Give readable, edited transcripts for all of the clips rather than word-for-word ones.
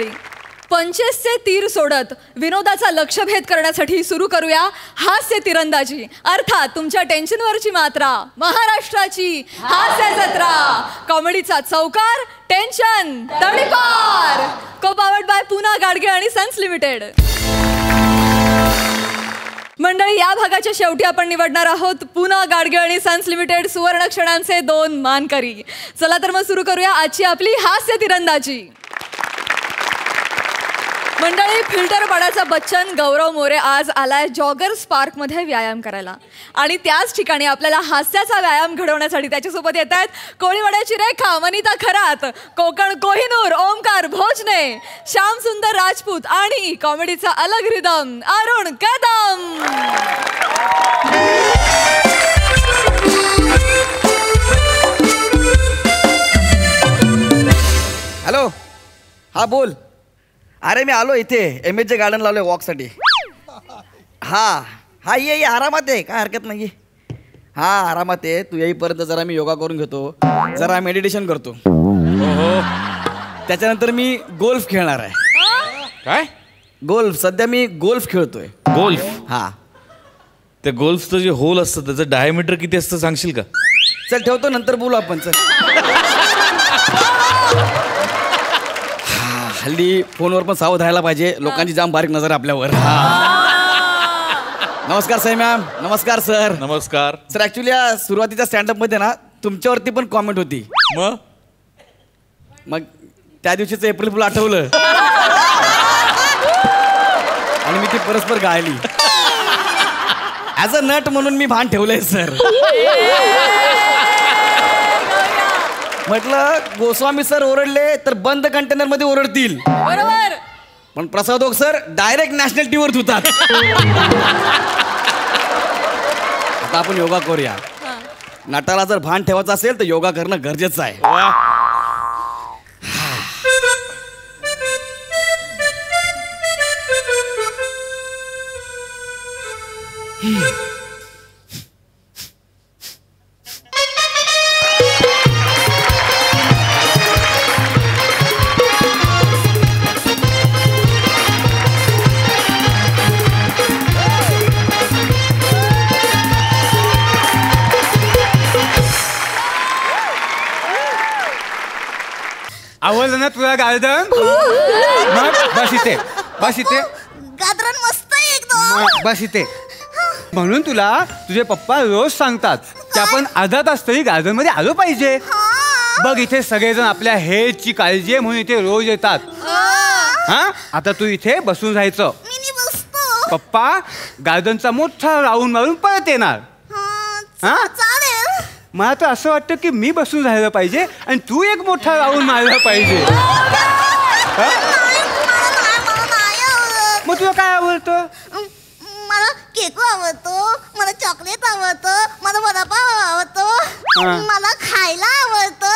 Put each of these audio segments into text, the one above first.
मंडळी, 25चे तीर सोडत विनोदाचा लक्ष्यभेद करण्यासाठी सुरू करूया हास्य तिरंदाजी, अर्थात तुमच्या टेन्शनवरची मात्रा, महाराष्ट्राची हास्य जत्रा, कॉमेडीचा चौकार, टेन्शन तडीपार, को पावर्ड बाय पूना गाडगे आणि सन्स लिमिटेड. मंडळी, या भागाच्या शेवटी आपण निवडणार आहोत पूना गाडगे आणि सन्स लिमिटेड सुवर्ण क्षणांचे 2 मानकरी. चला तर मग सुरू करूया आजची आपली हास्य तिरंदाजी. मंडळी, फिल्टर पाडाचा बच्चन गौरव मोरे आज आलाय जॉगर्स पार्कमध्ये व्यायाम करायला आणि त्याच ठिकाणी आपल्याला हास्याचा व्यायाम घडवण्यासाठी त्याच्यासोबत येत आहेत कोळीवाड्याची रेखा वनिता खरात, कोकण कोहिनूर ओमकार भोजने, श्याम सुंदर राजपूत आणि कॉमेडीचा अलग रिदम अरुण कदम. हॅलो, हा बोल. अरे मी आलो इथे MH गार्डन लावलोय वॉकसाठी. हा ये आरामात आहे, काय हरकत नाही. हा आरामात आहे, तू येईपर्यंत जरा मी योगा करून घेतो, जरा मेडिटेशन करतो. त्याच्यानंतर मी गोल्फ खेळणार आहे. काय गोल्फ? सध्या मी गोल्फ खेळतोय. गोल्फ? हा. त्या गोल्फचं जे होल असतं त्याचं डायमीटर किती असतं सांगशील का? चल ठेवतो, नंतर बोलू आपण. चल. हल्ली फोनवर पण सावध राहायला पाहिजे, लोकांची जाम बारीक नजर आपल्यावर. नमस्कार सई मॅम. नमस्कार सर. नमस्कार सर. ऍक्च्युली या सुरुवातीच्या स्टँडअप मध्ये ना तुमच्यावरती पण कॉमेंट होती. मग त्या दिवशीचं एप्रिल फुल आठवलं आणि मी ती परस्पर गायली. ऍज अ नट म्हणून मी भान ठेवलंय सर. म्हटलं गोस्वामी सर ओरडले तर बंद कंटेनर मध्ये ओरडतील, बरोबर. पण प्रसाद ओक सर डायरेक्ट नॅशनल टीव्हीवर धुतात. आता आपण योगा करूया. नटाला जर भान ठेवायचं असेल तर योगा करणं गरजेचं आहे. आवडलं ना तुला गार्डन? बस इथे, बस इथे. गार्डन मस्त आहे एकदम. बस इथे. म्हणून तुला तुझे पप्पा रोज सांगतात की आपण अर्धा तास तरी गार्डन मध्ये आलो पाहिजे. बघ इथे सगळेजण आपल्या हेल्थची काळजी आहे म्हणून इथे रोज येतात. हा, आता तू इथे बसून राहायचं. पप्पा गार्डनचा मोठा राऊंड मारून परत येणार. हा, मला तर असं वाटतं की मी बसून राहिलं पाहिजे आणि तू एक मोठा राऊंड मारला पाहिजे. मग तुला काय आवडतं? मला केक आवडतो, मला चॉकलेट आवडतं, मला वडापाव आवडतो, मला खायला आवडतं.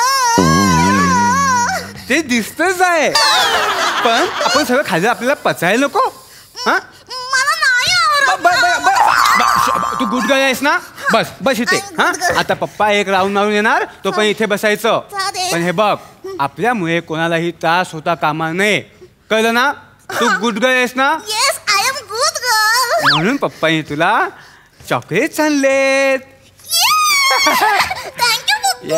ते दिसतच आहे, पण आपण सगळं खायला आपल्याला पचायला नको. हा, मला नाही आवडत. तू गुड गर्ल आहेस ना? बस बस इथे. हा, आता पप्पा एक राऊंड मारून येणार, तो पण इथे बसायचं. पण हे बघ, आपल्यामुळे कोणालाही त्रास होता कामा नये, कळलं ना? तू गुड गर्ल आहेस ना? Yes, I am good girl. म्हणून पप्पानी तुला चॉकलेट आणलेत. थँक्यू.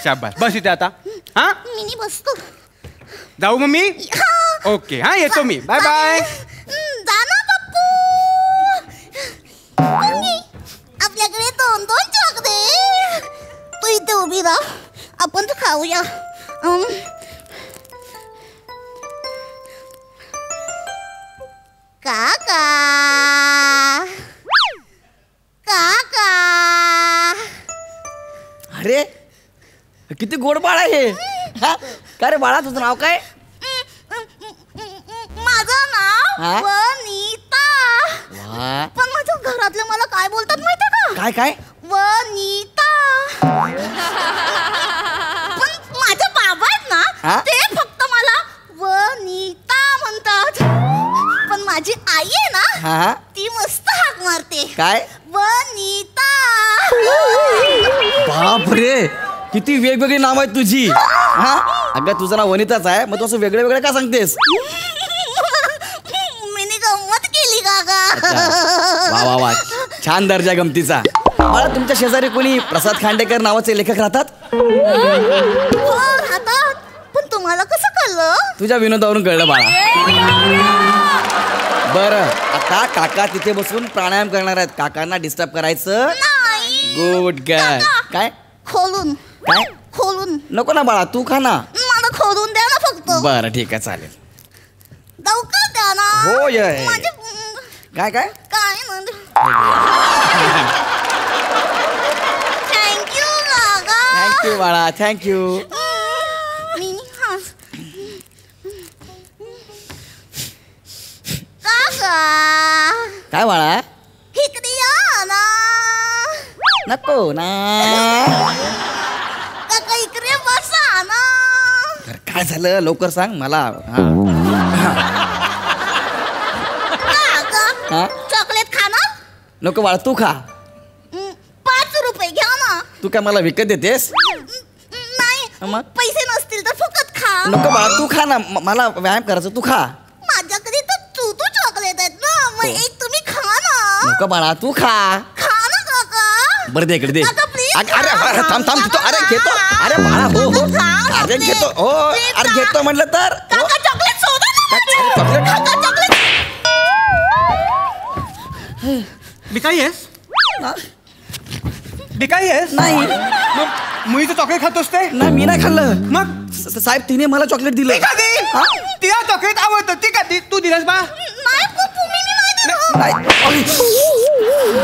शाबास. बस इथे आता. हा, मिनी बसतो. जाऊ मम्मी? ओके, हा येतो मी. Bye bye. जा ना पप्पू. आपल्याकडे 2-2 चॉकलेट. तू इथे उभी राहा, आपण तर खाऊया. काका काका. अरे किती गोड बाळ आहे. काय रे बाळा, तुझं नाव काय? माझं नाव वनिता. पण माझ्या घरातले मला काय बोलतात माहिती का? काय काय? वनिता. पण माझे बाबा आहेत ना, ते फक्त मला वनिता म्हणतात. पण माझी आई आहे ना, ती मस्त हाक मारते. काय? वनिता. बापरे, किती वेगवेगळी नाव आहेत तुझी. हा, अगं तुझं नाव वनिताच आहे, मग तू असं वेगळे वेगळे का सांगतेस? मी गंमत केली काका. वा वा वा, छान दर्जा गमतीचा. मला तुमच्या शेजारी कोणी प्रसाद खांडेकर नावाचे लेखक राहतात? हो, राहतात. पण तुम्हाला कसं कळलं? तुझ्या विनोदावरून कळलं बाळा. बरं, आता काका तिथे बसून प्राणायाम करणार आहेत. काकांना डिस्टर्ब करायचं नाही. Good guy. काय खोलून काय खोलून नको ना बाळा, तू खा ना. मला खोलून द्या ना फक्त. बरं ठीक आहे, चालेल. लवकर द्या ना. हो, ये. माझे काय काय काय थँक्यू काका. थँक्यू बाळा, थँक्यू. काका काय बाळा? इकडे या ना. नको ना. काका इकडे बसा ना. तर काय झालं लवकर सांग मला. काका हा? चॉकलेट खा ना. नको बाळा, तू खा. 5 रुपये घ्या ना. तू काय मला विकत देतेस? नाही मग? पैसे नसतील तर फुकट खा. नको बाळा, तू खा ना. मला व्यायाम करायचं, तू खा. माझ्याकडे तर तू चॉकलेट आहेत ना. मग एक तुम्ही खा ना. नको बाळा, तू खा. खा ना काका. बरं दे, इकडे दे. काका, please अरे खा. अरे, थांब थांब घेतो. अरे घेतो. अरे बाळा, हो हो. खा. अरे घेतो. हो, Please अरे खा. घेतो म्हटलं तर. हो. काका चॉकलेट सोडा ना. अरे, चॉकलेट खा. काका चॉकलेट. बिकाई आहेस? बिकाई आहेस? नाही मग मुळीचं चॉकलेट खातोस ते? नाही, मी नाही खाल्लं. मग साहेब तिने मला चॉकलेट दिलं. हा? तिला चॉकलेट आवडतं, ती का तू दिलंस बा? नाही पप्पू, मी नाही दिलं. नाही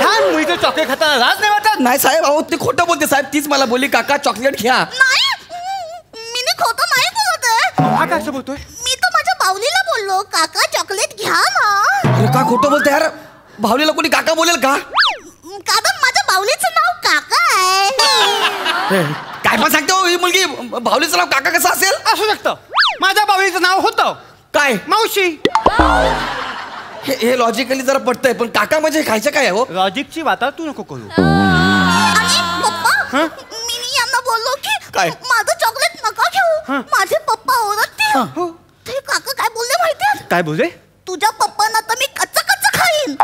लहान मुळीचं चॉकलेट खाताना लाज नाही वाटत? नाही साहेब, अहो ते खोटं बोलते साहेब. तीच मला बोलली काका चॉकलेट घ्या. नाही मी खोटं नाही बोलत आहे. हा काय असं बोलतोय? मी तर माझ्या बावलीला बोललो काका चॉकलेट घ्या ना. अरे का खोटं बोलते यार? भावलीला कोणी काका बोलेल का? कारण माझ्या बावलीचं नाव काका आहे. काय पण सांगते हो ही मुलगी. भावलीचं नाव काका कसं असेल? असू शकतं. माझ्या बावळीचं नाव होतं काय मावशी. हे लॉजिकली जरा पटतंय, पण काका म्हणजे खायचं काय आहे हो? लॉजिकची वाता तू नको करू. आणि पप्पा मी यांना बोललो की काय? माझं चॉकलेट नका घेऊ. माझे पप्पा ओरडतील. ते काका काय बोलले माहितीये? काय बोलले? तुझ्या पप्पांना तर मी कच्च खाईन.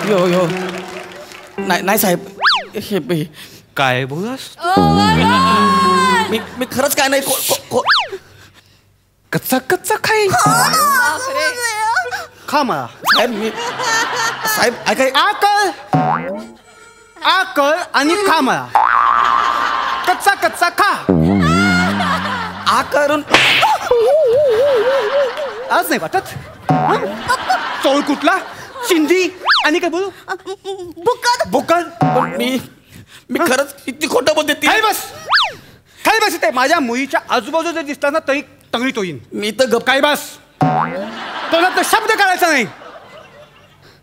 यो यो नाही नाही साहेब, हे काय बोलास? मी खरंच काय नाही. कच्चा कच्चा खाई. खा मला साहेब मी साहेब ऐकाय आकल आणि खा मला. कच्चा कच्चा खा. आ करून आज नाही वाटत. चोळ कुठला शिंदी आणि काय बोलू? बुकल. मी खरंच किती खोटं बोलते ती. खाली बस, खाली बस. इथे माझ्या मुलीच्या आजूबाजू जर दिसला ना तरी तंगडी तो येईन. मी तर गप. काय बस, तुला तर शब्द काढायचा नाही.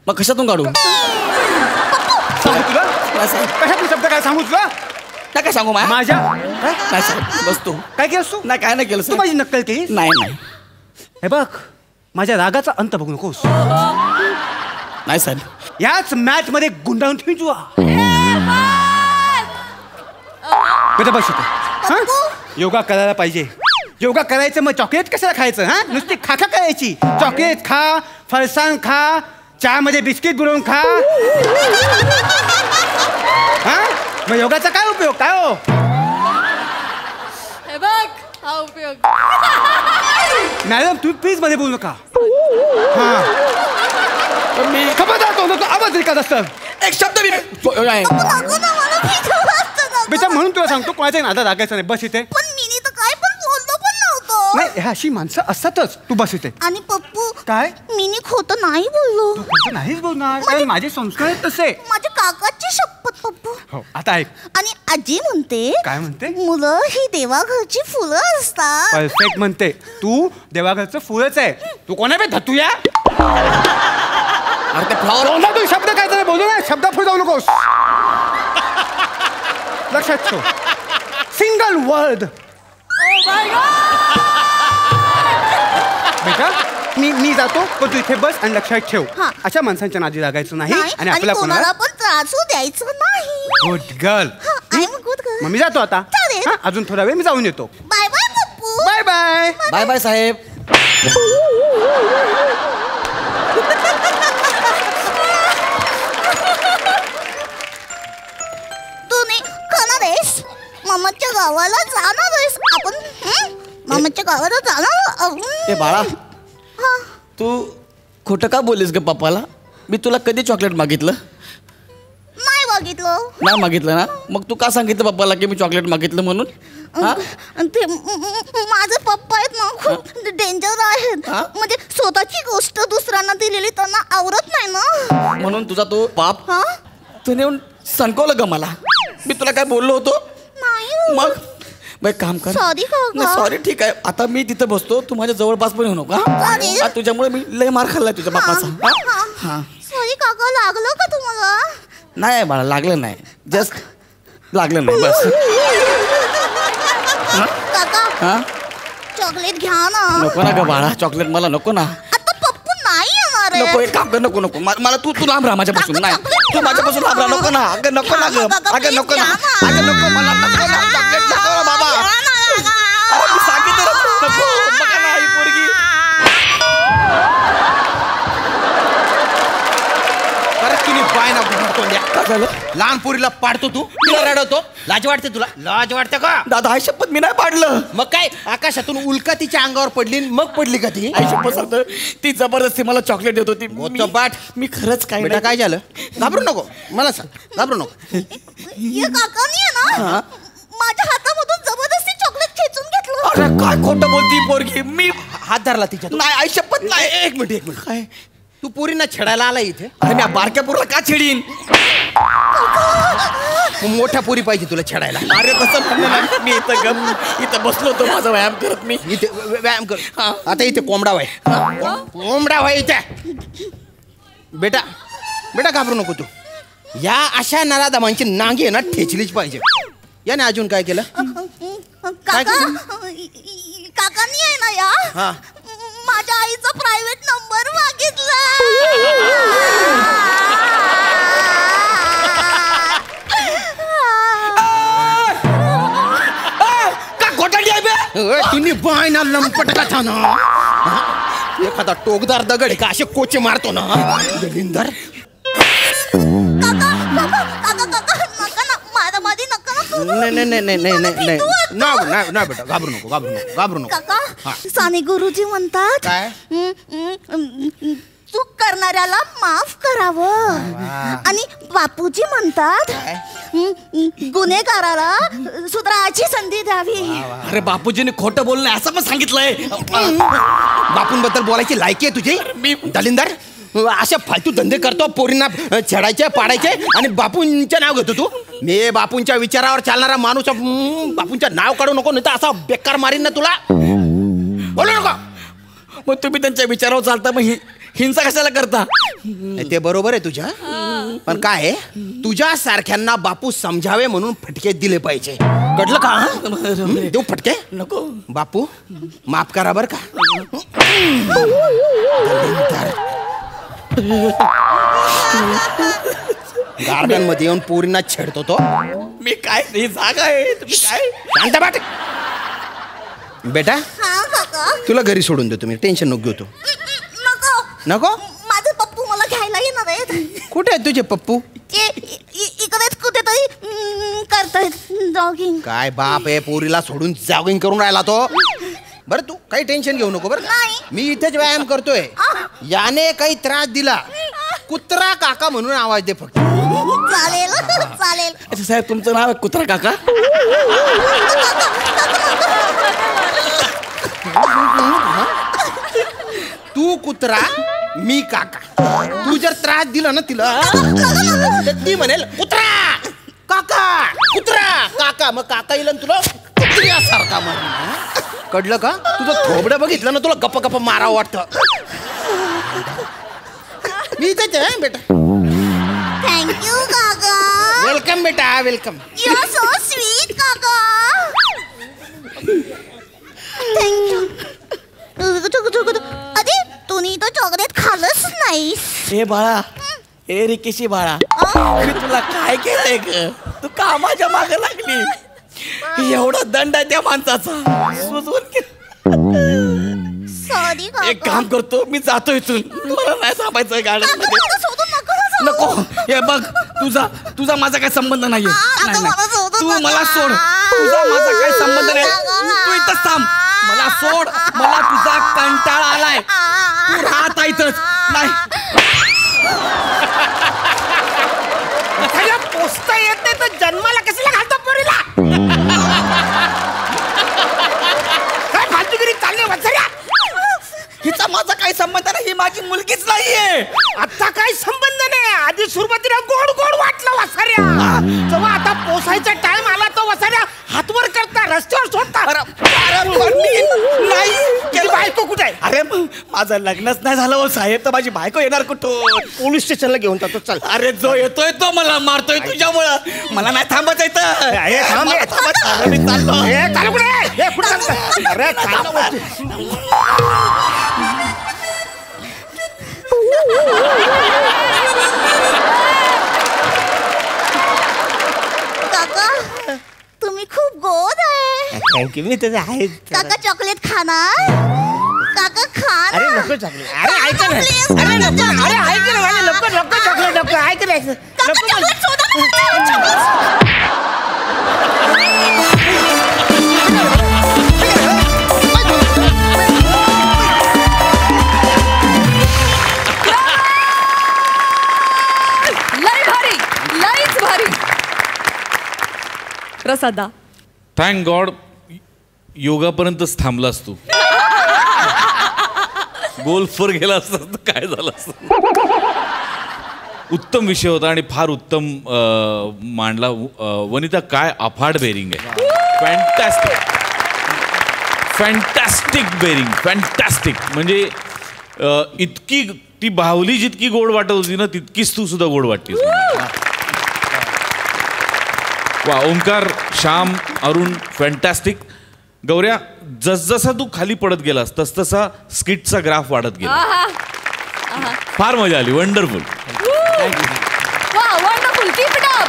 मग कशातून काढू? सांगू तुला नाही साहेब, कशातून शब्द काय सांगू तुला? नाही काय सांगू मा? माझ्या नाही साहेब, बस तू. काय केलंस तू? नाही काय नाही केलं तू साहेब. माझी नक्कल केली. नाही नाही हे बघ, माझ्या रागाचा अंत बघू नकोस. नाही साहेब. याच मॅच मध्ये गुंडाळून ठेवी तुला. कधी बस इथे. हा? योगा करायला पाहिजे. योगा करायचं मग चॉकलेट कशाला खायचं? हा, नुसती खाखा करायची. चॉकलेट खा, फरसाण खा, चहामध्ये बिस्किट बुडवून खा. हा, मग योगाचा काय उपयोग? काय हो? हे बघ हा उपयोग. मॅडम तुम्ही प्लीज मध्ये बोलू नका. हा, पण मी खबरदार तो नको आवाज रिकात असतं. एक शब्द मी नाही. नको ना, मला भीती वाटतं नको. बेटा म्हणून तुला सांगतो कोणाच्या नादात लागायचं नाही. बस इथे. पण मी तर काय पण बोललो पण नव्हतो. नाही, ह्या अशी माणसं असतातच. तू बस इथे. आणि पप्पू काय? मी खोटं नाही बोललो. तू खोटं नाहीच बोलणार, कारण माझे संस्कार आहेत तसे. माझ्या काकाची शपथ पप्पू. हो, आता ऐक. आणि आजी म्हणते काय म्हणते? मुलं ही देवाघरची फुलं असतात. परफेक्ट म्हणते. तू देवाघरचं फुलच आहे. तू कोणा बे धतू या? अरे ते फ्लॉवर तोंडात तू शब्द काय तरी बोलू ना. शब्द फुल जाऊ नकोस. लक्षात ठेव. Single word. बेटा मी जातो, पण तू इथे बस आणि लक्षात ठेव. हा. अशा माणसांच्या नादी लागायचं नाही. नाही, आणि आणि आपल्या कोणाला कोणाला पण त्रास होऊ द्यायचं नाही. Good girl. I am good मग मी जातो आता. चालेल. हा, अजून थोडा वेळ मी जाऊन येतो. Bye bye Pappu. Bye bye. Bye bye साहेब. तू नाही खाणार आहेस? मामाच्या गावाला जाणार आहेस आपण? मामाच्या गावाला जाणार. ए बाळा, तू खोटं का बोललीस ग पप्पाला? मी तुला कधी चॉकलेट मागितलं? नाही बघितलं. नाही मागितलं ना? मग तू का सांगितलं पप्पाला की मी चॉकलेट मागितलं म्हणून? ते माझे पप्पा आहेत ना, खूप डेंजर आहेत. म्हणजे स्वतःची गोष्ट दुसऱ्यांना दिलेली त्यांना आवडत नाही ना. म्हणून तुझा तो बाप तू नेऊन सणकवलं ग मला. मी तुला काय बोललो होतो? नाही. मग बाई काम कर. सॉरी सॉरी ठीक आहे. आता मी तिथे बसतो, तू माझ्या जवळपास पण येऊ नका. तुझ्यामुळे मी लय मार खाल्लाय तुझ्या बापाचा. सॉरी काका. लागलं का तुम्हाला? नाही बाळा, लागलं नाही. जस्ट लागलं नाही बस. काका चॉकलेट घ्या ना. नको ना ग बाळा, चॉकलेट मला नको ना. आता पप्पू नाही येणार आहे. नको, एक काम कर. नको नको मला तू लांब राहा माझ्यापासून. नाही तू माझ्यापासून लांब राहा. नको ना. अगं नको ना ग. अगं नको ना. अगं नको मला. नको ना चॉकलेट. नको ना बाबा. अरे मी सांगितलं ना, नको. बघा ना ही पोरगी. परत तुम्ही पाय ना तोंड्या. काय झालं? लहान पोरीला पाडतो तू, तिला रडवतो. लाज वाटते तुला? लाज वाटते का? दादा आई शपथ मी नाही पाडलं. मग काय आकाशातून उल्का तिच्या अंगावर पडली मग पडली का ती? आई शपथ सांगतो, ती जबरदस्ती मला चॉकलेट देत होती. बाट. मी खरंच काय बेटा काय झालं? घाबरू नको. मला सांग, घाबरू नको. ये काकानी आहे ना माझ्या हातामधून जबरदस्ती चॉकलेट खेचून घेतलं. अरे काय खोटं बोलती पोरगी. मी हात धरला तिच्या. नाही आई शपथ नाही. एक मिनिट. काय तू पोरींना छेडायला आला इथे? अरे मी बारक्या पोरला का छेडीन? मोठ्या पोरी पाहिजे तुला छेडायला. अरे तसं म्हणलं नाही. मी इथं बसलो होतो माझा व्यायाम करत. मी इथे व्यायाम कर. आता इथे कोंबडा व्हाय. कोंबडा व्हाय इथे. बेटा बेटा घाबरू नको तू. या अशा नराधमांची नांगी आहे ना ठेचलीच पाहिजे. याने अजून काय केलं? काकानी आहे ना या माझ्या आईचा प्रायव्हेट नंबर मागितला. का खोटाडी आहे बे? तुम्ही बाय ना लंपटका था ना. एखादा टोकदार दगड आहे का असे कोचे मारतो ना दलिंदर. नाही बेटा घाबरू नको. काका साने गुरुजी म्हणतात काय? चूक करणाऱ्याला माफ करावं. आणि बापूजी म्हणतात गुन्हेगाराला सुधाराची संधी द्यावी. अरे बापूजीने खोटं बोलणं असं पण सांगितलंय. बापूंबद्दल बोलायची लायकी आहे तुझी? मी दलिंदर असे फालतू धंदे करतो. पोरींना छेडायचे पाडायचे आणि बापूंचे नाव घेतो तू. मी बापूंच्या विचारावर चालणारा माणूस. बापूंचं नाव काढू नको, नाही तर असा बेकार मारीन ना तुला. बोलू नको. मग तुम्ही त्यांच्या विचारावर चालता, मग हिंसा कशाला करता? ते बरोबर आहे तुझ्या. पण काय आहे, तुझ्या सारख्यांना बापू समजावे म्हणून फटके दिले पाहिजे. कळलं का? देऊ फटके? नको बापू माफ करा बर का. गार्डन मध्ये येऊन पोरींना छेडतो तो. मी काय, ही जागा आहे. तुम्ही काय शांत बाट. बेटा हा काका. तुला घरी सोडून देतो मी. टेन्शन नको घेऊ तू. नको नको. माझे पप्पू मला घ्यायला येणार आहेत. कुठे आहेत तुझे पप्पू? ते इकडेच कुठेतरी करतायत जॉगिंग. काय बाप आहे, पोरीला सोडून जॉगिंग करून राहिला तो. बरं तू काही टेन्शन घेऊ नको. बरं नाही. मी इथेच व्यायाम करतोय. याने काही त्रास दिला कुत्रा काका म्हणून आवाज दे फक्त. चालेल चालेल. अच्छा साहेब, तुमचं नाव आहे कुत्रा काका? तू कुत्रा मी काका. तू जर त्रास दिला ना तिला तर ती म्हणेल कुत्रा काका कुत्रा काका. मग काका येईल तुला कुत्र्यासारखा मार. कळलं का? तुझं थोबडं बघितलं ना तुला गप्प गप्प मारावं वाटतं. मी इथेच आहे बेटा. थँक्यू काका. वेलकम बेटा welcome. You are so sweet काका. थँक्यू. अरे तुम्ही तो चॉकलेट खाल्लंच नाहीस. ए बाळा, ए रिकेशी बाळा, मी तुला काय केलंय ग? तू कामाच्या मागे लागली. एवढा दंड आहे त्या माणसाचा. सुचवून घे. सॉरी एक काम करतो, मी जातो इथून. मला नाही थांबायचं गार्डन मध्ये. नको, हे बघ, तुझा माझा काही संबंध नाहीये. तू मला सोड, तुझा माझा काही संबंध नाही. तू इथंच थांब, मला सोड. मला तुझा कंटाळा आलाय. तू राहता इथंच. नाही पोचता येत नाही तर जन्माला कशाला घालतो पोरीला? काय फालतूगिरी चालली वत्सऱ्या? हिचा माझा काही संबंध नाही. ही माझी मुलगीच नाहीये. आता काय संबंध नाही. आधी सुरुवातीला गोड गोड वाटलं वसाऱ्या. जेव्हा आता पोसायचा टाइम आला तो वसाऱ्या हातवर करता, रस्त्यावर सोडता. नाही, बायको कुठे आहे? अरे माझं लग्नच नाही झालं हो साहेब, तर माझी बायको येणार कुठून? पोलीस स्टेशनला घेऊन जातो. चल. अरे जो येतोय तो मला मारतोय तुझ्यामुळं. मला नाही थांबायचं इथं. मी चाललो. चालू कुठे? कुठे चालतं? अरे चालू. काका तुम्ही खूप गोड आहे. थँक्यू. मी त्याचं आहे. काका चॉकलेट खाणार? काका खाना. अरे नको चॉकलेट. अरे ऐक ना. अरे नको. अरे ऐक ना माझे. नको नको चॉकलेट नको. ऐक ना. नको चॉकलेट सोडा ना. चॉकलेट. प्रसादा, थँक गॉड योगापर्यंतच थांबलास तू. गोल्फवर गेला असता तर काय झालं असतं. उत्तम विषय होता आणि फार उत्तम मांडला. वनिता, काय अफाट बेरिंग आहे. Fantastic, fantastic bearing, fantastic. म्हणजे इतकी ती बाहुली जितकी गोड वाटत होती ना, तितकीच तू सुद्धा गोड वाटतीस. वा. ओंकार, श्याम, अरुण, फॅन्टॅस्टिक. गौऱ्या, जसजसा तू खाली पडत गेलास तसतसा स्किटचा ग्राफ वाढत गेला. फार मजा आली. Wonderful. Wonderful. Keep it up.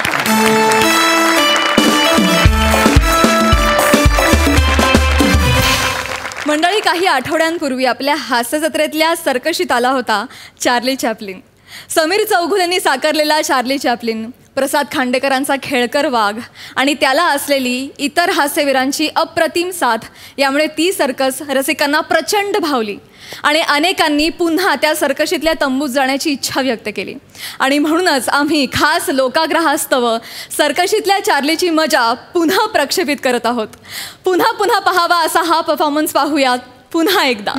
मंडळी, काही आठवड्यांपूर्वी आपल्या हास्य जत्रेतल्या सर्कशीत आला होता चार्ली चॅपलिन. समीर चौघुलेंनी साकारलेला चार्ली चॅपलिन, प्रसाद खांडेकरांचा खेळकर वाघ आणि त्याला असलेली इतर हास्यवीरांची अप्रतिम साथ यामुळे ती सर्कस रसिकांना प्रचंड भावली आणि अनेकांनी पुन्हा त्या सर्कशीतल्या तंबूत जाण्याची इच्छा व्यक्त केली. आणि म्हणूनच आम्ही खास लोकाग्रहास्तव सर्कशीतल्या चार्लीची मजा पुन्हा प्रक्षेपित करत आहोत. पुन्हा पुन्हा पाहावा असा हा परफॉर्मन्स पाहूयात पुन्हा एकदा.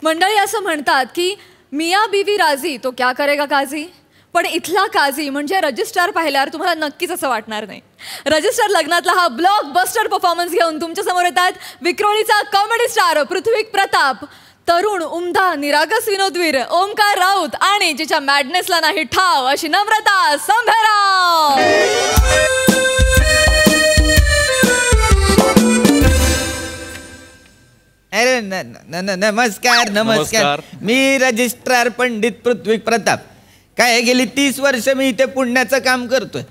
मंडळी असं म्हणतात की मिया बीवी राजी तो क्या करेगा काजी, पण इथला काजी म्हणजे रजिस्ट्रार पाहिल्यावर तुम्हाला नक्कीच असं वाटणार नाही. रजिस्टर लग्नातला हा ब्लॉकबस्टर परफॉर्मन्स घेऊन तुमच्या समोर येतात विक्रोळीचा कॉमेडी स्टार पृथ्वी प्रताप, तरुण उमदा निरागस विनोदवीर ओमकार राऊत आणि जिच्या मॅडनेसला नाही ठाव अशी नम्रता संभेराव. अरे नमस्कार नमस्कार. मी रजिस्ट्रार पंडित पृथ्वी प्रताप. काय गेली 30 वर्ष मी इथे पुण्याचं काम करतोय.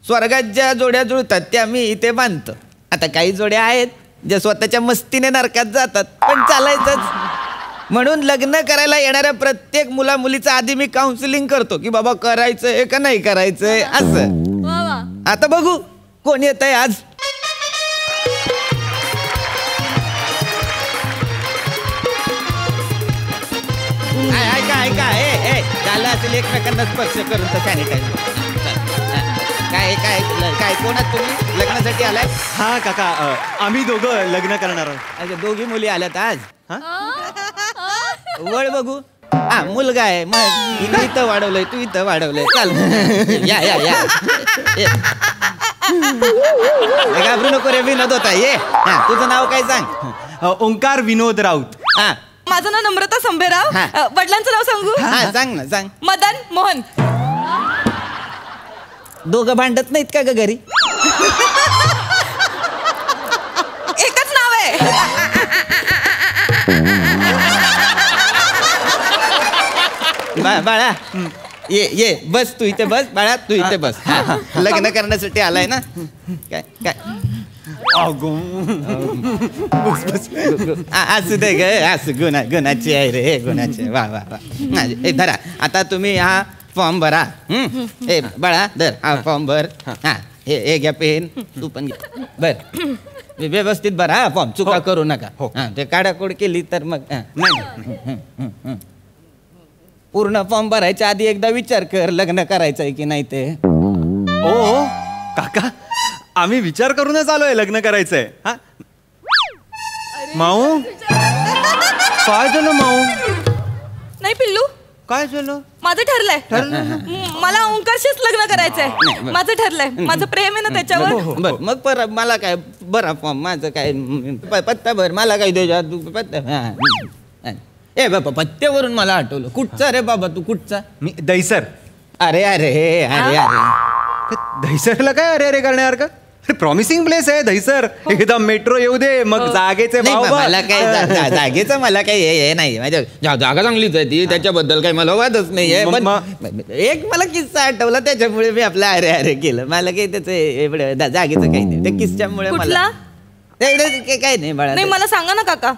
स्वर्गात ज्या जोड्या जुळतात त्या मी इथे बांधतो. आता काही जोड्या आहेत ज्या स्वतःच्या मस्तीने नरकात जातात, पण चालायचंच. म्हणून लग्न करायला येणाऱ्या प्रत्येक मुला मुलीचं आधी मी काउन्सिलिंग करतो की बाबा करायचंय का नाही करायचंय असं. आता बघू कोण येत आहे आज. ऐका झालं असेल एकमेकांना स्पर्श करून तर सॅनिटाईज. काय काय काय कोणात तुम्ही लग्नासाठी आलाय? हा काका, आम्ही दोघं लग्न करणार आहोत. अच्छा, दोघी मुली आल्यात आज. वळ बघू. हा मुलगा आहे मग इथं वाढवलंय तू इथं वाढवलंय चाल या या या घाबरू नको रे विनोद होता ये. हा तुझं नाव काय सांग. ओंकार विनोद राऊत. हा माझं नाव नम्रता संभेराव. हा. वडिलांचं नाव सांगू? हा सांग ना सांग. मदन मोहन. दोघं भांडत नाहीत का ग घरी. एकच नाव आहे. बाळा ये ये बस तू इथे बस बाळा तू इथे बस. लग्न करण्यासाठी आलाय ना. काय काय असू दे ग असू गुणाची आहे रे गुणाची. वा वा वा हे धरा आता तुम्ही हा फॉर्म भरा. हे बाळा धर हा फॉर्म भर. हा हे घ्या पेन तू पण घे बर व्यवस्थित भरा हा फॉर्म चुका करू नका. हा ते काढाकोड केली तर मग नाही. पूर्ण फॉर्म भरायच्या आधी एकदा विचार कर लग्न करायचंय की नाही ते. ओ काका आम्ही विचार करूनच आलोय लग्न करायचंय. हा माऊ काय झालं माऊ. नाही पिल्लू काय झालं. माझं ठरलंय. मला ओंकारशीच लग्न करायचंय. माझं ठरलंय. माझं प्रेम आहे ना त्याच्यावर. बर मग पर मला काय बरा फॉर्म माझं काय पत्ता भर मला काय दे तू पत्ता. ए बाबा पत्त्यावरून मला आठवलं. कुठचा रे बाबा तू कुठचा. मी दहीसर. अरे अरे अरे अरे दहीसरला काय अरे अरे करण्यासारखं. प्रॉमिसिंग प्लेस आहे दहीसर. एकदा मेट्रो येऊ दे मग जागेचे नाही, भाव मला काय जागेचं मला काही हे नाही माझ्या जागा चांगलीच आहे ती त्याच्याबद्दल काही मला वादच नाहीये. पण एक मला किस्सा आठवला त्याच्यामुळे मी आपला अरे अरे केलं. मला काही त्याचं एवढं जागेचं काही नाही त्या किस्स्यामुळे मला काही नाही बाळा. नाही मला सांगा ना काका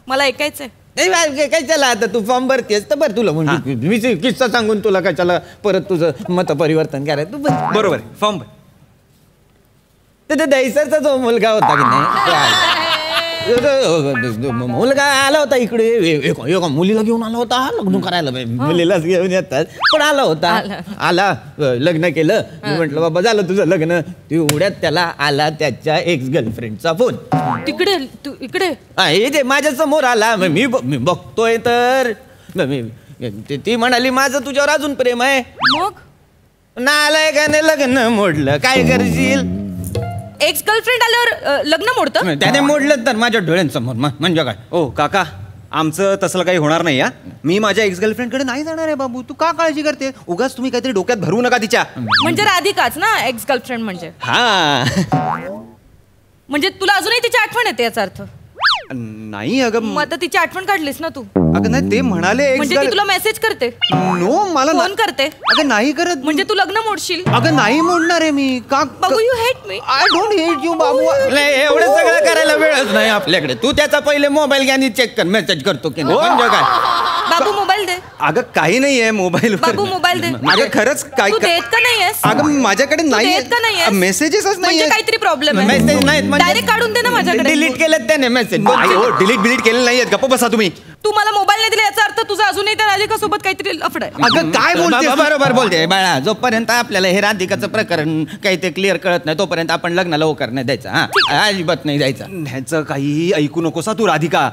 मला ऐकायचंय. नाही काय चला आता तू फॉर्म भरतेस तर भर तुला म्हणजे मी किस्सा सांगून तुला काय चला परत तुझं मत परिवर्तन करायचं तू बरोबर आहे फॉर्म भर. तर दहीसरचा जो मुलगा होता की नाही मुलगा आला होता इकडे एका मुलीला घेऊन आला होता लग्न करायला. मुलीलाच घेऊन येतात पण आला होता. आला लग्न केलं. मी म्हटलं बाबा झालं तुझं लग्न. तेवढ्यात त्याला आला त्याच्या एक्स गर्लफ्रेंडचा फोन. तिकडे तू इकडे ते माझ्या समोर आला. मी बघतोय तर ती म्हणाली माझं तुझ्यावर अजून प्रेम आहे. मग नालायकाने लग्न मोडलं काय करशील. एक्स गर्लफ्रेंड आल्यावर लग्न मोडतं. त्याने मोडलं तर माझ्या डोळ्यांसमोर म्हणजे काय. ओ काका आमचं तसलं काही होणार नाही. हा मी माझ्या एक्स गर्लफ्रेंडकडे नाही जाणार आहे बाबू. तू का काळजी करते उगाच. तुम्ही काहीतरी डोक्यात भरू नका तिच्या. म्हणजे राधिकाच ना एक्स गर्लफ्रेंड म्हणजे. हा म्हणजे तुला अजूनही तिची आठवण येते याचा अर्थ. नाही अगं मग आता तिची आठवण काढलीस ना तू. अगं नाही ते म्हणाले म्हणजे ती तुला मेसेज करते. नो मला फोन करते. अगं नाही करत. म्हणजे तू लग्न मोडशील. अगं नाही मोडणार आहे मी. का बाबू you hate me. I don't hate you बाबू. नाही एवढं सगळं करायला वेळच नाही आपल्याकडे. तू त्याचा पहिले मोबाईल घ्या आणि चेक कर मेसेज करतो की नाही म्हणजे काय. बाबू मोबाईल दे. अगं काही नाहीये मोबाईल. बाबू मोबाईल दे. अगं खरंच काय तू देत का नाहीयेस. अगं माझ्याकडे नाही देत का नाहीयेस. मेसेजेसच म्हणजे नाही. काहीतरी प्रॉब्लेम आहे. मेसेज नाहीत डायरेक्ट काढून दे ना माझ्याकडे. डिलीट केलं त्याने मेसेज. डिलीट बिलीट केलेलं नाहीये. गप्प बसा तुम्ही. तू मला मोबाईल नाही दिला याचा अर्थ तुझा अजूनही त्या राधिका सोबत काहीतरी लफड आहे. अगं काय बोलते. बरोबर बोलते बाळा. जोपर्यंत आपल्याला हे राधिकाचं प्रकरण काही ते क्लिअर कळत नाही तोपर्यंत आपण लग्न लवकर नाही द्यायचं. हा अजिबात नाही द्यायचं. ह्याचं काही ऐकू नकोसा तू राधिका.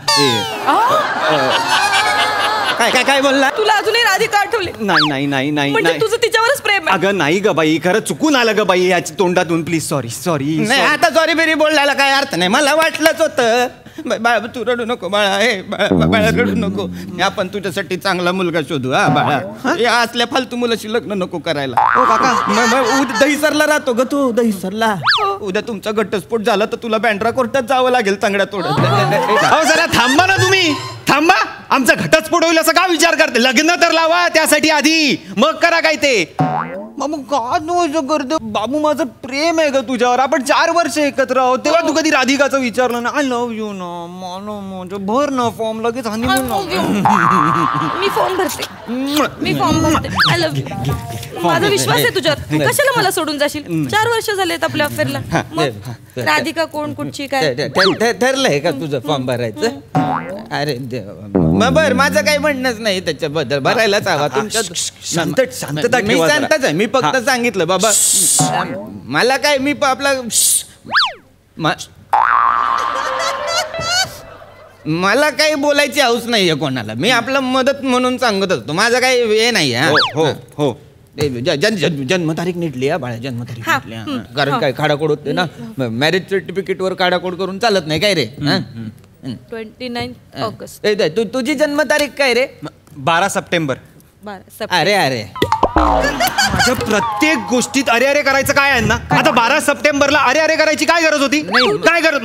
काय काय काय बोलला. तुला अजूनही राधिका आठवली. नाही नाही नाही नाही म्हणजे नाही. तुझं तिच्यावरच प्रेम आहे. अगं नाही ग बाई खरं चुकून आलं ग बाई याच्या तोंडातून. Please sorry sorry. नाही आता सॉरी बिरी बोलण्याला काय अर्थ नाही. मला वाटलंच होतं. बाळा तू रडू नको बाळा. हे बाळा रडू नको. आपण तुझ्यासाठी चांगला मुलगा शोधू. हा बाळा या असल्या फालतू मुलाशी लग्न नको करायला. ओ काका उद्या दहीसरला राहतो ग तू. दहीसरला उद्या तुमचा घटस्फोट झाला तर तुला बँड्रा कोर्टात जावं लागेल चांगल्या तोडत. अहो जरा थांबा ना तुम्ही. थांबा. आमचा घटस्फोट होईल असं का विचार करते. लग्न तर लावा त्यासाठी आधी मग करा काय ते. बाबू का तू करतो. बाबू माझं प्रेम आहे ग तुझ्यावर. आपण 4 वर्ष एकत्र आहोत. तेव्हा तू कधी राधिकाचं विचारलं ना. आय लव्ह यू ना. मला भर ना फॉर्म लगेच मी फॉर्म भरते. मी फॉर्म भरते. I love you. माझा विश्वास आहे तुझ्यावर. कशाला मला सोडून जाशील. 4 वर्ष झालेत आपल्या अफेअरला. मग राधिका कोण कुठची काय ठरलंय का तुझं फॉर्म भरायचं. अरे बर माझं काही म्हणणंच नाही त्याच्याबद्दल. भरायलाच हवा तुमच्या. शांतता मी शांतच आहे. मी फक्त सांगितलं बाबा मला काय मी आपला मला काही बोलायची हौस नाहीये कोणाला. मी आपलं मदत म्हणून सांगत असतो. माझं काही हे नाही. हो हो जन्मतारीख नीट लिहा बाळा. जन्मतारीख नीट लिहा. कारण काय खाडाखोड होते ना. मॅरेज सर्टिफिकेट वर खाडाखोड करून चालत नाही काय रे. 29 ऑगस्ट. तुझी जन्मतारीख काय रे. 12 सप्टेंबर. अरे अरे माझ्या प्रत्येक गोष्टीत अरे अरे करायचं काय आहे ना. आता 12 सप्टेंबरला अरे अरे करायची काय गरज होती. काय गरज.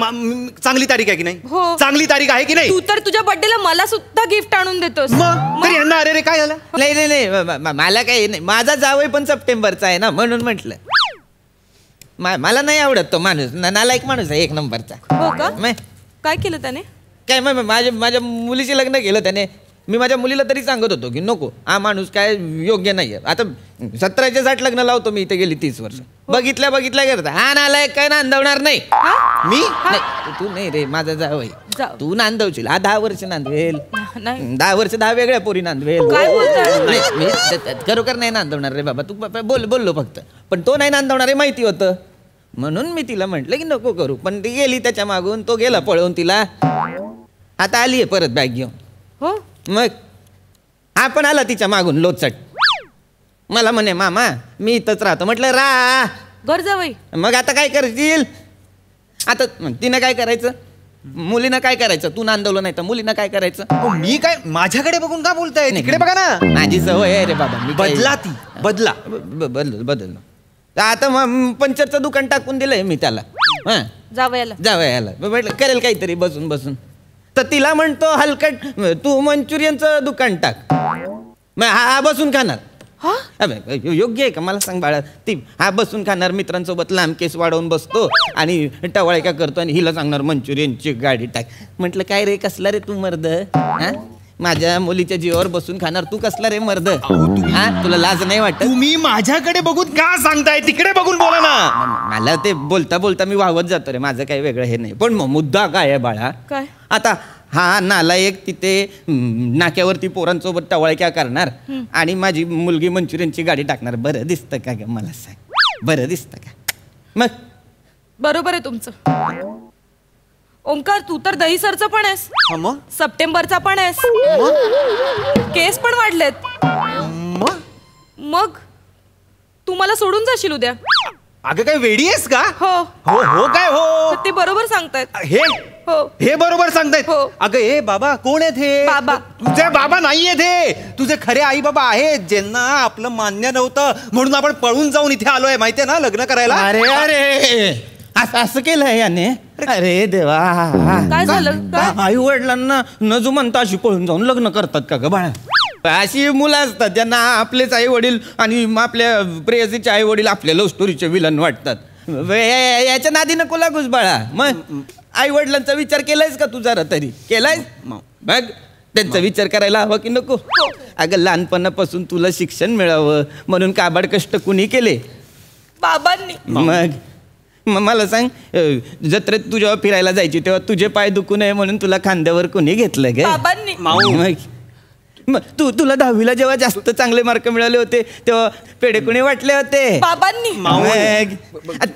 चांगली तारीख आहे की नाही. हो. चांगली तारीख आहे की नाही. तू तर तुझ्या बर्थडेला मला सुद्धा गिफ्ट आणून देतोस. मग तरी यांना अरे अरे काय झालं. नाही मला काही नाही. माझा जावई पण सप्टेंबरचा आहे ना म्हणून म्हटलं. मला नाही आवडत तो माणूस. नालायक माणूस आहे एक नंबरचा. हो का. काय केलं त्याने. काय माझ्या मुलीशी लग्न केलं त्याने. मी माझ्या मुलीला तरी सांगत होतो की नको हा माणूस काय योग्य नाहीये. आता 17च्या 60 लग्न लावतो मी. इथे गेली 30 वर्ष. बघितल्या करता हा नालायक काय नांदवणार नाही. मी तू नाही रे माझा जावई. तू नांदवशील. हा 10 वर्ष नांदवेल. 10 वर्ष 10 वेगळ्या पोरी नांदवेल. मी खरोखर नाही नांदवणार रे बाबा. तू बोललो फक्त. पण तो नाही नांदवणार हे माहिती होतं म्हणून मी तिला म्हटलं की नको करू. पण ती गेली त्याच्या मागून. तो गेला पळवून तिला. आता आलीये परत बॅग घेऊन. हो मग हा पण आला तिच्या मागून लोचट. मला म्हणे मामा मी इथंच राहतो. म्हटलं घर जावई. मग आता काय करशील. आता तिनं काय करायचं. मुलीनं काय करायचं. तू नांदवलं नाही तर मुलीनं काय करायचं. मी काय माझ्याकडे बघून का बोलताय. तिकडे बघा ना. माझी सवय आहे रे बाबा. मी बदला ती बदला. बदल आता पंक्चरचं दुकान टाकून दिलंय मी त्याला. जावयाला म्हटलं करेल काहीतरी बसून. तर तिला म्हणतो हलकट तू मंचुरियनचं दुकान टाक. मग हा बसून खाणार. योग्य आहे का मला सांग बाळा. ती हा बसून खाणार. मित्रांसोबत लांब केस वाढवून बसतो आणि टवाळे का करतो आणि हिला सांगणार मंचुरियनची गाडी टाक. म्हटलं काय रे कसला रे तू मर्द. माझ्या मुलीच्या जीवावर बसून खाणार तू कसला रे मर्द. तुला लाज नाही वाटत. तुम्ही माझ्याकडे बघून का सांगताय. तिकडे बघून बोला ना. मला ते बोलता मी वाहवत जातो रे. माझं काही वेगळं हे नाही. पण मुद्दा काय आहे बाळा. काय. आता हा नालायक तिथे नाक्यावरती पोरांसोबत टवाळक्या करणार आणि माझी मुलगी मंचुरियनची गाडी टाकणार. बरं दिसतं का ग मला सांग. बरं दिसतं का. मग बरोबर आहे तुमचं. ओंकार तू तर दहीसरचा पण आहेस. मग सप्टेंबरचा पण आहेस. केस पण वाढलेत. मग तू मला सोडून जाशील उद्या. अगं काय वेडी आहेस का. हो हो काय हो. ते बरोबर सांगतायत. हे बरोबर सांगतायत. हो. अगं हे बाबा कोण आहेत हे. बाबा. तुझे बाबा नाहीयेत हे. तुझे खरे आई बाबा आहेत ज्यांना आपलं मान्य नव्हतं म्हणून आपण पळून जाऊन इथे आलोय माहितीये ना लग्न करायला. अरे असं केलंय याने. अरे देवा. काय झालं. आई वडिलांना न जुमानता अशी पळून जाऊन लग्न करतात का ग बाळा. अशी मुलं असतात ज्यांना आपलेच आई वडील आणि आपल्या प्रेयसीचे आई वडील आपल्या लव्ह स्टोरीचे विलन वाटतात. याच्या नादी नको लागूस बाळा. मग आई वडिलांचा विचार केलायस का तू जरा तरी केलायस. बघ त्यांचा विचार करायला हवा की नको. अगं लहानपणापासून तुला शिक्षण मिळावं म्हणून काबाड कष्ट कुणी केले. बाबांनी. मग मला सांग जत्रेत तू जेव्हा फिरायला जायची तेव्हा तुझे पाय दुखू नये म्हणून तुला खांद्यावर कुणी घेतलं ग. बाबांनी. मग तुला 10वीला जेव्हा जास्त चांगले मार्क मिळाले होते तेव्हा पेढे कुणी वाटले होते. बाबांनी.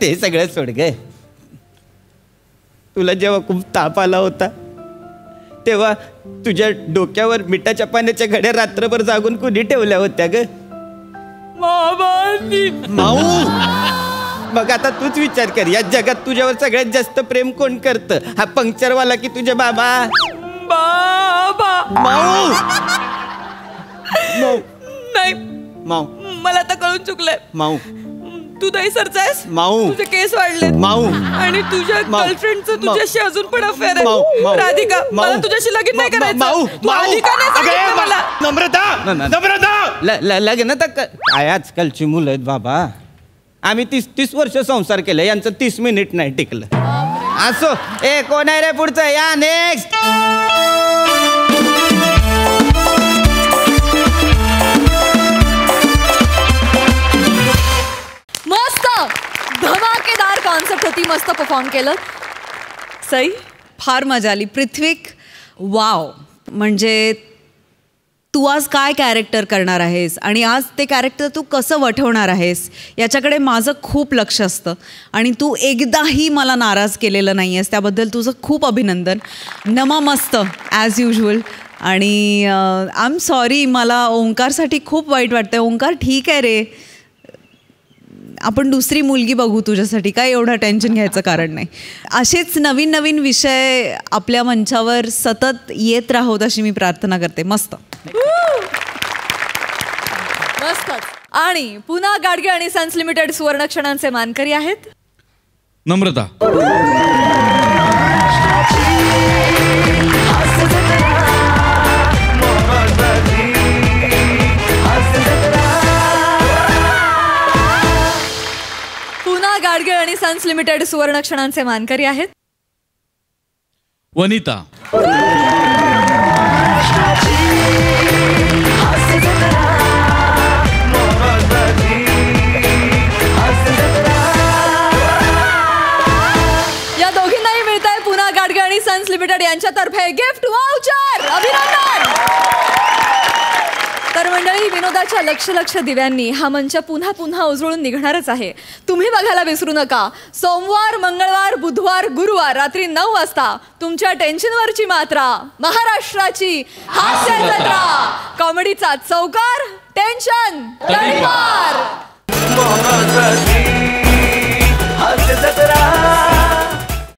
ते सगळं सोड ग. तुला जेव्हा खूप ताप आला होता तेव्हा तुझ्या डोक्यावर मिठाच्या पाण्याच्या घड्या रात्रभर जागून कुणी ठेवल्या होत्या ग. बाबांनी. मग आता तूच विचार कर या जगात तुझ्यावर सगळ्यात जास्त प्रेम कोण करतं. हा पंक्चरवाला की तुझे बाबा. माऊ. नाही माऊ मला आता कळून चुकलंय. माऊ तू दहीसरचा आहेस. माऊ तुझे केस वाढले. माऊ आणि तुझ्या गर्लफ्रेंडचं तुझ्याशी अजून पण अफेअर माऊ. आहे. राधिका मला तुझ्याशी लगीन नाही करायचं. तू आधी का नाही सांगितलं मला. नम्रता लग्न तर काय आजकालची मुलं आहेत बाबा. आम्ही 30 वर्ष संसार केला यांचं 30 मिनिट नाही टिकलं. असो कोण आहे रे पुढचं. या नेक्स्ट. मस्त धमाकेदार कॉन्सेप्ट होती. मस्त परफॉर्म केलं. सई फार मजा आली. पृथ्वीक वाव. म्हणजे तू आज काय कॅरेक्टर करणार आहेस आणि आज ते कॅरेक्टर तू कसं वठवणार आहेस याच्याकडे माझं खूप लक्ष असतं आणि तू एकदाही मला नाराज केलेलं नाही आहेस, त्याबद्दल तुझं खूप अभिनंदन. नमा मस्त ॲज युजल. आणि आय एम सॉरी, मला ओंकारसाठी खूप वाईट वाटतं. ओंकार ठीक आहे रे, आपण दुसरी मुलगी बघू तुझ्यासाठी, काय एवढं टेन्शन घ्यायचं कारण नाही. असेच नवीन नवीन विषय आपल्या मंचावर सतत येत राहोत अशी मी प्रार्थना करते. मस्त मस्तच. आणि पुन्हा गाडगे आणि सन्स लिमिटेड सुवर्णक्षणांचे मानकरी आहेत नम्रता. पुन्हा गाडगे आणि सन्स लिमिटेड सुवर्णक्षणांचे मानकरी आहेत वनिता. या दोघींनाही मिळत आहे पुन्हा गाडगे आणि सन्स लिमिटेड यांच्यातर्फे गिफ्ट वाउचर. अभिनंदन. तर मंडळी, विनोदाच्या लक्ष लक्ष दिव्यांनी हा मंच पुन्हा पुन्हा उजळून निघणारच आहे. तुम्ही बघायला विसरू नका. सोमवार, मंगळवार, बुधवार, गुरुवार रात्री 9 वाजता तुमच्या टेन्शनवरची मात्रा, महाराष्ट्राची हास्य जत्रा. कॉमेडीचा चौकार, टेन्शन तडीपार.